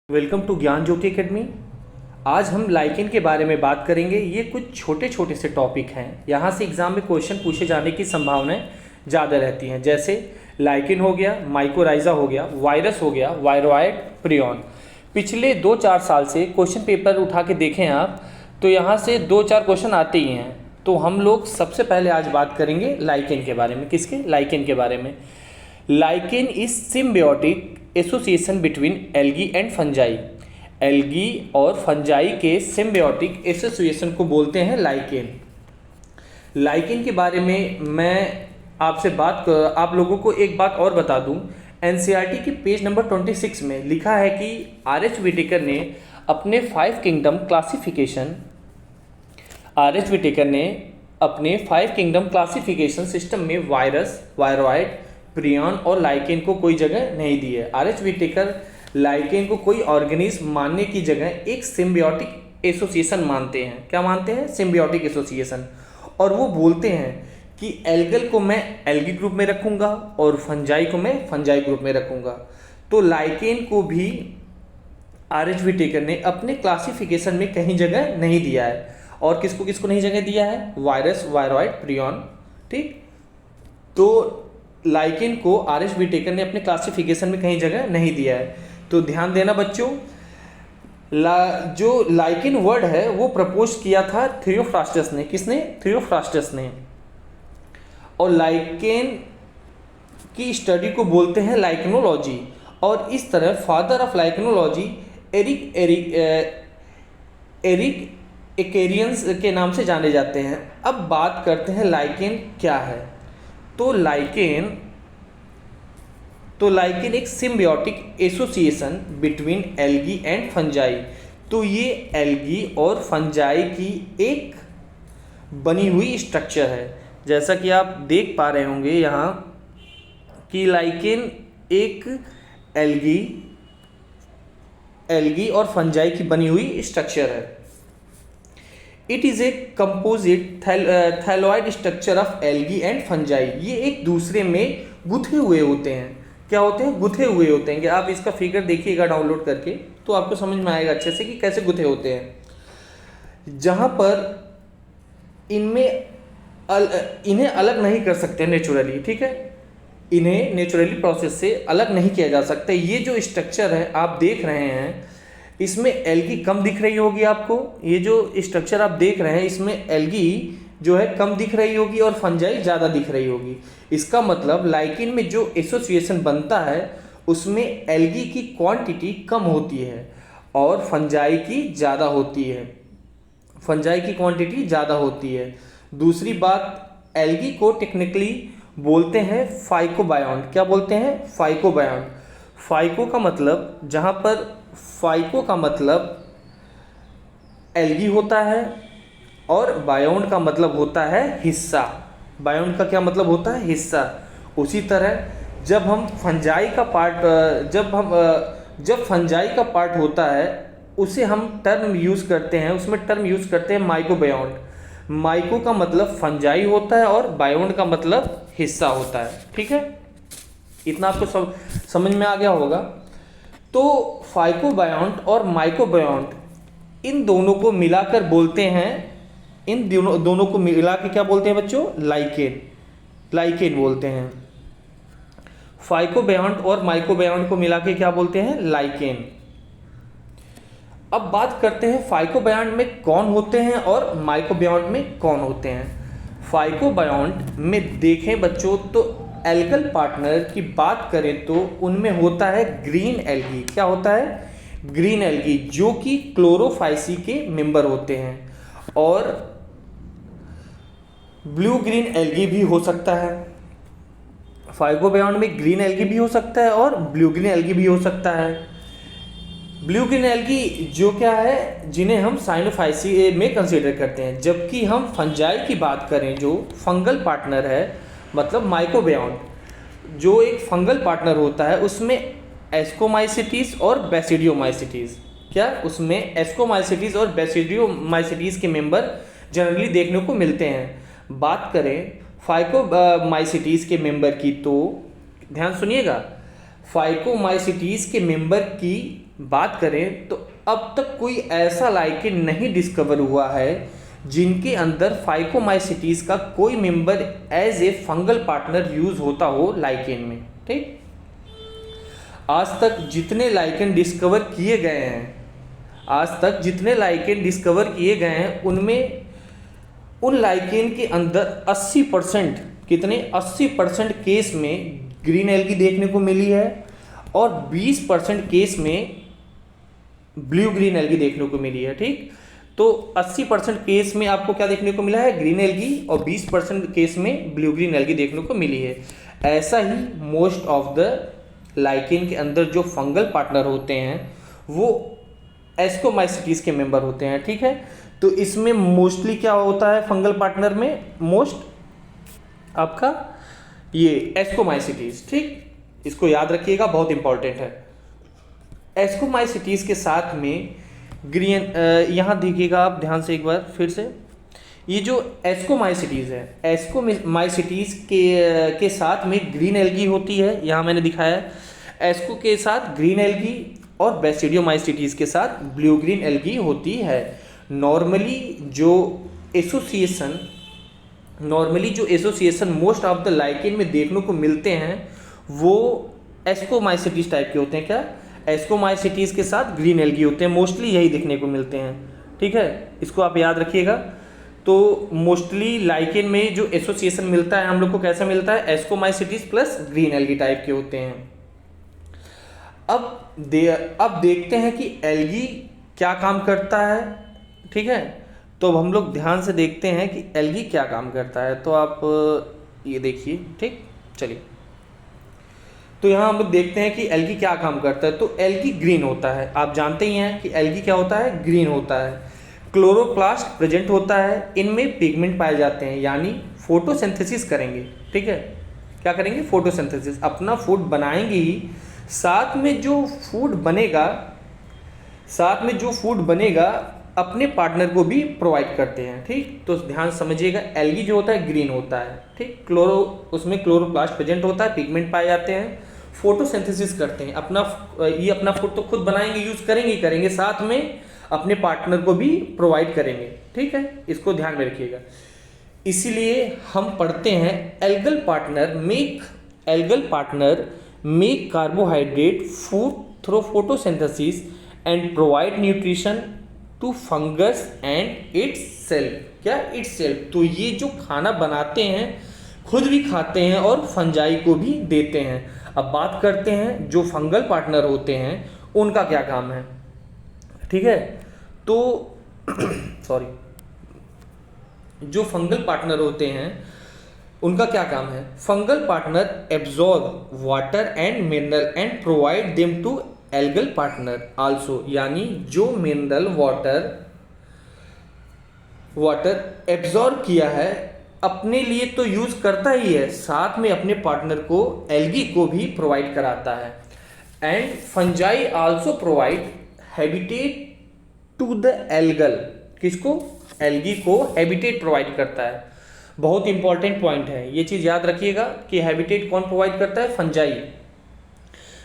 Welcome to ज्ञान ज्योति academy. आज हम लाइकेन के बारे में बात करेंगे। ये कुछ छोटे छोटे से टॉपिक हैं, यहाँ से एग्जाम में क्वेश्चन पूछे जाने की संभावनाएं ज़्यादा रहती हैं। जैसे लाइकेन हो गया, माइकोराइजा हो गया, वायरस हो गया, वायरोइड, प्रियॉन। पिछले 2-4 साल से क्वेश्चन पेपर उठा के देखें आप, तो यहाँ से 2-4 क्वेश्चन आते ही हैं। तो हम लोग सबसे पहले आज बात करेंगे लाइकेन के बारे में। किसके? लाइकेन के बारे में। Lichen is symbiotic association between algae and fungi. Algae और फंजाई के सिम्बियोटिक एसोसिएशन को बोलते हैं लाइकेन। लाइकेन के बारे में मैं आपसे आप लोगों को एक बात और बता दूं। एनसीईआरटी के पेज नंबर 26 में लिखा है कि आर.एच. व्हिटेकर ने अपने 5 किंगडम क्लासिफिकेशन सिस्टम में वायरस, वायरोइड, प्रियॉन और लाइकेन को कोई जगह नहीं दी है। आर.एच. व्हिटेकर लाइकेन को कोई ऑर्गेनिज्म मानने की जगह एक सिम्बियोटिक एसोसिएशन मानते हैं। क्या मानते हैं? Symbiotic association. और वो बोलते हैं कि एल्गल को मैं एल्गी ग्रुप में रखूंगा और फंजाई को मैं फंजाई ग्रुप में रखूंगा। तो लाइकेन को भी आर.एच. व्हिटेकर ने अपने क्लासिफिकेशन में कहीं जगह नहीं दिया है। और किसको किसको नहीं जगह दिया है? Virus, viroid, prion. ठीक, तो लाइकेन को आर.एच. व्हिटेकर ने अपने क्लासिफिकेशन में कहीं जगह नहीं दिया है। तो ध्यान देना बच्चों, जो लाइकेन वर्ड है वो प्रपोज किया था थियोफ्रास्टस ने। किसने? थियोफ्रास्टस ने। और लाइकेन की स्टडी को बोलते हैं लाइकेनोलॉजी। और इस तरह फादर ऑफ लाइकेनोलॉजी एरिक एकेरियंस के नाम से जाने जाते हैं। अब बात करते हैं लाइकेन क्या है। तो लाइकेन एक symbiotic association between algae and fungi. तो ये एल्गी और फंजाई की एक बनी हुई स्ट्रक्चर है। जैसा कि आप देख पा रहे होंगे यहाँ कि लाइकेन एक एल्गी और फंजाई की बनी हुई स्ट्रक्चर है। It is a composite thalloid structure of algae and fungi. ये एक दूसरे में गुथे हुए होते हैं। क्या होते हैं? गुथे हुए होते हैं। कि आप इसका फिगर देखिएगा डाउनलोड करके तो आपको समझ में आएगा अच्छे से कि कैसे गुथे होते हैं। जहाँ पर इन्हें अलग नहीं कर सकते नेचुरली। ठीक है, इन्हें नेचुरली प्रोसेस से अलग नहीं किया जा सकता। ये जो स्ट्रक्चर है आप देख रहे हैं, इसमें एल्गी कम दिख रही होगी आपको। ये जो स्ट्रक्चर आप देख रहे हैं इसमें एल्गी जो है कम दिख रही होगी और फंजाई ज़्यादा दिख रही होगी। इसका मतलब लाइकेन में जो एसोसिएशन बनता है उसमें एल्गी की क्वांटिटी कम होती है और फंजाई की ज़्यादा होती है। फंजाई की क्वांटिटी ज़्यादा होती है। दूसरी बात, एल्गी को टेक्निकली बोलते हैं फाइकोबायोन्ट। क्या बोलते हैं? फाइकोबायोन्ट। फाइको का मतलब, जहाँ पर फाइको का मतलब एल्गी होता है और बायोन्ट का मतलब होता है हिस्सा। बायोन्ट का क्या मतलब होता है? हिस्सा। उसी तरह जब फंजाई का पार्ट होता है उसे हम टर्म यूज़ करते हैं, उसमें टर्म यूज़ करते हैं माइकोबायोन्ट। माइको का मतलब फंजाई होता है और बायोन्ट का मतलब हिस्सा होता है। ठीक है, इतना आपको समझ में आ गया होगा। तो फाइकोबायोन्ट और माइकोबायोन्ट इन दोनों को मिलाकर बोलते हैं, इन दोनों को मिला के क्या बोलते हैं बच्चों? लाइकेन बोलते हैं। फाइकोबायोन्ट और माइकोबायोन्ट को मिला के क्या बोलते हैं? लाइकेन। अब बात करते हैं फाइकोबायोन्ट में कौन होते हैं और माइकोबायोन्ट में कौन होते हैं। फाइकोबायोन्ट में देखें बच्चों तो एल्गल पार्टनर की बात करें तो उनमें होता है ग्रीन एल्गी। क्या होता है? ग्रीन एल्गी, जो कि क्लोरोफाइसी के मेंबर होते हैं। और ब्लू ग्रीन एल्गी भी हो सकता है। फाइकोबायोन्ट में ग्रीन एल्गी भी हो सकता है और ब्लू ग्रीन एल्गी भी हो सकता है। ब्लू ग्रीन एल्गी जो क्या है, जिन्हें हम साइनोफाइसी में कंसीडर करते हैं। जबकि हम फंजाई की बात करें जो फंगल पार्टनर है, मतलब माइकोबायोन्ट जो एक फंगल पार्टनर होता है, उसमें एस्कोमाइसिटीज और बेसिडियोमाइसिटीज। क्या? उसमें एस्कोमाइसिटीज और बेसिडियोमाइसिटीज के मेंबर जनरली देखने को मिलते हैं। बात करें फाइकोमाइसिटीज के मेंबर की तो ध्यान सुनिएगा, फाइकोमाइसिटीज के मेंबर की बात करें तो अब तक कोई ऐसा लाइकेन नहीं डिस्कवर हुआ है जिनके अंदर फाइकोमाइसिटीज का कोई member as a fungal partner use होता हो लाइकेन में। ठीक, आज तक जितने लाइकेन डिस्कवर किए गए हैं, उनमें उन लाइकेन के अंदर 80% कितने 80% केस में ग्रीन एल्गी देखने को मिली है और 20% केस में ब्लू ग्रीन एल्गी देखने को मिली है। ठीक, तो 80% केस में आपको क्या देखने को मिला है, ग्रीन एल्गी, और 20% केस में ब्लू ग्रीन एल्गी देखने को मिली है। ऐसा ही मोस्ट ऑफ द लाइकेन के अंदर जो फंगल पार्टनर होते हैं वो एस्कोमाइसिटीज के मेंबर होते हैं। ठीक है, तो इसमें मोस्टली क्या होता है फंगल पार्टनर में, मोस्ट आपका ये एस्कोमाइसिटीज। ठीक, इसको याद रखिएगा, बहुत इंपॉर्टेंट है। एस्कोमाइसिटीज के साथ में ग्रीन, यहाँ देखिएगा आप ध्यान से एक बार फिर से, ये जो एस्कोमाइसिटीज है, एस्कोमाइसिटीज के साथ में ग्रीन एल्गी होती है, यहाँ मैंने दिखाया है। एस्को के साथ ग्रीन एल्गी और बेसिडियोमाइसिटीज के साथ ब्लू ग्रीन एल्गी होती है। नॉर्मली जो association most of the lichen में देखने को मिलते हैं वो एस्कोमाइसिटीज टाइप के होते हैं। क्या, एस्कोमाइसिटीज के साथ ग्रीन एल्गी होते हैं, मोस्टली यही देखने को मिलते हैं। ठीक है, इसको आप याद रखिएगा। तो मोस्टली लाइकेन में जो एसोसिएशन मिलता है हम लोग को कैसा मिलता है, ascomycetes plus green algae type के होते हैं। अब देखते हैं कि एल्गी क्या काम करता है। ठीक है, तो अब हम लोग ध्यान से देखते हैं कि एल्गी क्या काम करता है। तो आप ये देखिए, ठीक, चलिए, तो यहाँ हम लोग देखते हैं कि एल्गी क्या काम करता है। तो एल्गी ग्रीन होता है, आप जानते ही हैं कि एल्गी क्या होता है, ग्रीन होता है। क्लोरोप्लास्ट प्रेजेंट होता है, इनमें पिगमेंट पाए जाते हैं, यानी फोटोसिंथेसिस करेंगे। ठीक है, क्या करेंगे, फोटोसिंथेसिस, अपना फूड बनाएंगे ही, साथ में जो फूड बनेगा अपने पार्टनर को भी प्रोवाइड करते हैं। ठीक, तो ध्यान समझिएगा, एल्गी जो होता है ग्रीन होता है। ठीक, उसमें क्लोरोप्लास्ट प्रेजेंट होता है, पिगमेंट पाए जाते हैं, फोटोसिंथेसिस करते हैं, अपना फूड तो खुद बनाएंगे, यूज करेंगे, साथ में अपने पार्टनर को भी प्रोवाइड करेंगे। ठीक है, इसको ध्यान में रखिएगा। इसीलिए हम पढ़ते हैं algal partner make carbohydrate food through photosynthesis and provide nutrition to fungus and itself. तो ये जो खाना बनाते हैं खुद भी खाते हैं और फंजाई को भी देते हैं। अब बात करते हैं जो फंगल पार्टनर होते हैं उनका क्या काम है। ठीक है, तो जो फंगल पार्टनर होते हैं उनका क्या काम है। Fungal partner absorb water and mineral and provide them to algal partner also, यानी जो मिनरल वाटर एब्जॉर्ब किया है अपने लिए तो यूज करता ही है, साथ में अपने पार्टनर को, एल्गी को भी प्रोवाइड कराता है। And fungi also provide habitat to the algal, किसको, एल्गी को हैबिटेट प्रोवाइड करता है। बहुत इंपॉर्टेंट पॉइंट है, ये चीज याद रखिएगा कि हैबिटेट कौन प्रोवाइड करता है, फंजाई।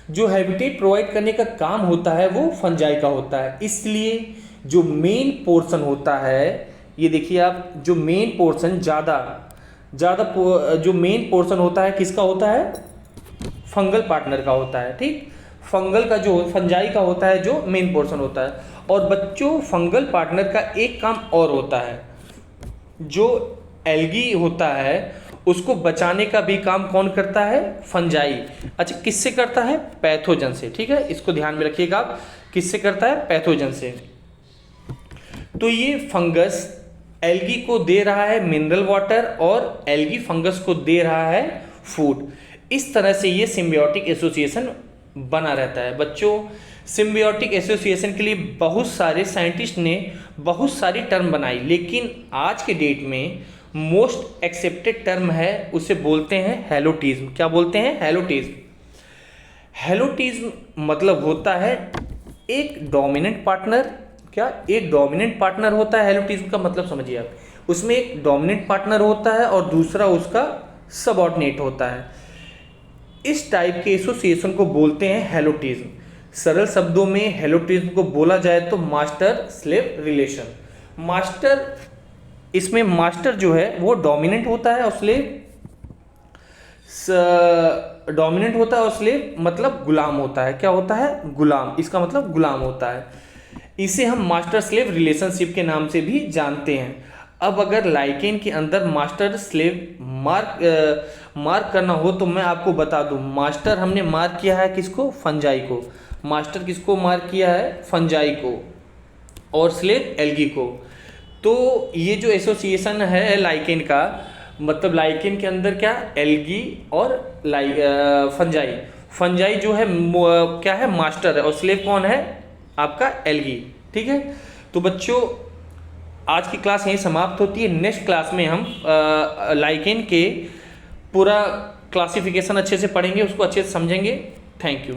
जो हैबिटेट प्रोवाइड करने का काम होता है वो फंजाई का होता है। इसलिए जो मेन पोर्शन होता है, ये देखिए आप, जो मेन पोर्शन जो मेन पोर्शन होता है किसका होता है, फंगल पार्टनर का होता है। ठीक, फंगल का जो फंजाई का होता है जो मेन पोर्शन होता है। और बच्चों फंगल पार्टनर का एक काम और होता है, जो एल्गी होता है उसको बचाने का भी काम कौन करता है, फंजाई। अच्छा, किससे करता है, पैथोजन से। ठीक है, इसको ध्यान में रखिएगा आप, किससे करता है, पैथोजन से। तो ये फंगस एल्गी को दे रहा है मिनरल वाटर और एल्गी फंगस को दे रहा है फूड। इस तरह से ये सिम्बियोटिक एसोसिएशन बना रहता है। बच्चों, सिम्बियोटिक एसोसिएशन के लिए बहुत सारे साइंटिस्ट ने बहुत सारी टर्म बनाई, लेकिन आज के डेट में मोस्ट एक्सेप्टेड टर्म है, उसे बोलते हैं हेलोटिज्म। क्या बोलते हैं, हेलोटिज्म। हेलोटिज्म मतलब होता है एक डोमिनेंट पार्टनर। क्या, एक डोमिनेंट पार्टनर होता है, हेलोटिज्म का मतलब समझिए आप, उसमें एक डोमिनेंट पार्टनर होता है और दूसरा उसका सबऑर्डिनेट होता है। इस टाइप के एसोसिएशन को बोलते हैं हेलोटिज्म। सरल शब्दों में हेलोट्रिज्म को बोला जाए तो मास्टर स्लेव रिलेशन। मास्टर, इसमें मास्टर जो है वो डोमिनेंट होता है और स्लेव डोमिनेंट होता है और स्लेव मतलब गुलाम होता है। क्या होता है? गुलाम। इसका मतलब गुलाम होता है। इसे हम मास्टर स्लेव रिलेशनशिप के नाम से भी जानते हैं। अब अगर लाइकेन के अंदर मास्टर स्लेव मार्क करना हो तो मैं आपको बता दूं, मास्टर हमने मार्क किया है किसको? फंजाई को। मास्टर किसको मार्क किया है? फंजाई को। और स्लेव एल्गी को। तो ये जो एसोसिएशन है लाइकेन का, मतलब लाइकेन के अंदर क्या? एल्गी और फंजाई। फंजाई जो है क्या है? मास्टर है। और स्लेव कौन है? आपका एल्गी। ठीक है, तो बच्चों आज की क्लास यहीं समाप्त होती है। नेक्स्ट क्लास में हम लाइकेन के पूरा क्लासिफिकेशन अच्छे से पढ़ेंगे, उसको अच्छे से समझेंगे। Thank you.